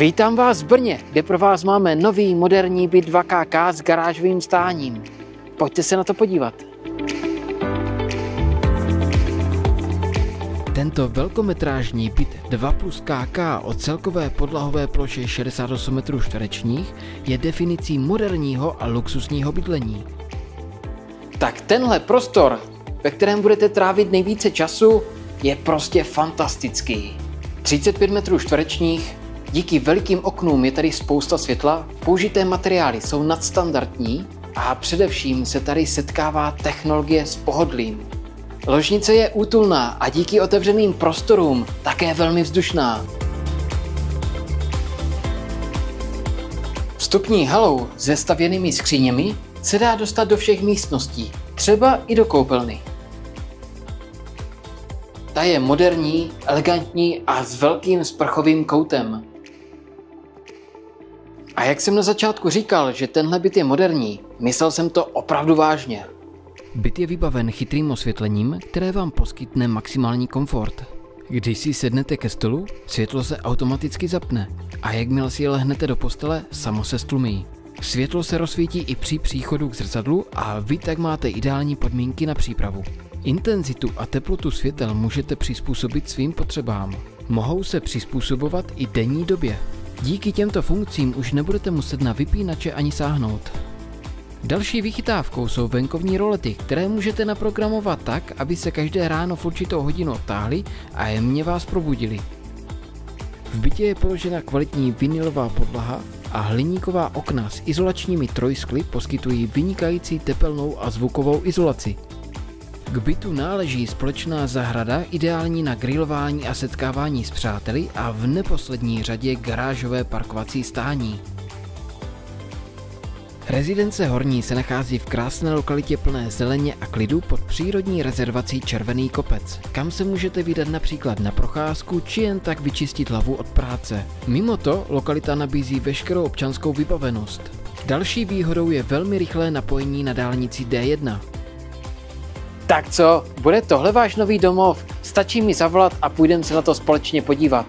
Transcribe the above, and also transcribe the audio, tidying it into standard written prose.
Vítám vás v Brně, kde pro vás máme nový moderní byt 2KK s garážovým stáním. Pojďte se na to podívat. Tento velkometrážní byt 2+KK o celkové podlahové ploše 68 m2 je definicí moderního a luxusního bydlení. Tak tenhle prostor, ve kterém budete trávit nejvíce času, je prostě fantastický. 35 m2, díky velikým oknům je tady spousta světla, použité materiály jsou nadstandardní a především se tady setkává technologie s pohodlím. Ložnice je útulná a díky otevřeným prostorům také velmi vzdušná. Vstupní halou s vestavěnými skříněmi se dá dostat do všech místností, třeba i do koupelny. Ta je moderní, elegantní a s velkým sprchovým koutem. A jak jsem na začátku říkal, že tenhle byt je moderní, myslel jsem to opravdu vážně. Byt je vybaven chytrým osvětlením, které vám poskytne maximální komfort. Když si sednete ke stolu, světlo se automaticky zapne a jakmile si lehnete do postele, samo se stlumí. Světlo se rozsvítí i při příchodu k zrcadlu a vy tak máte ideální podmínky na přípravu. Intenzitu a teplotu světel můžete přizpůsobit svým potřebám. Mohou se přizpůsobovat i denní době. Díky těmto funkcím už nebudete muset na vypínače ani sáhnout. Další vychytávkou jsou venkovní rolety, které můžete naprogramovat tak, aby se každé ráno v určitou hodinu odtáhly a jemně vás probudili. V bytě je položena kvalitní vinylová podlaha a hliníková okna s izolačními trojskly poskytují vynikající tepelnou a zvukovou izolaci. K bytu náleží společná zahrada ideální na grilování a setkávání s přáteli a v neposlední řadě garážové parkovací stání. Rezidence Horní se nachází v krásné lokalitě plné zeleně a klidu pod přírodní rezervací Červený kopec, kam se můžete vydat například na procházku či jen tak vyčistit hlavu od práce. Mimo to lokalita nabízí veškerou občanskou vybavenost. Další výhodou je velmi rychlé napojení na dálnici D1. Tak co, bude tohle váš nový domov? Stačí mi zavolat a půjdeme se na to společně podívat.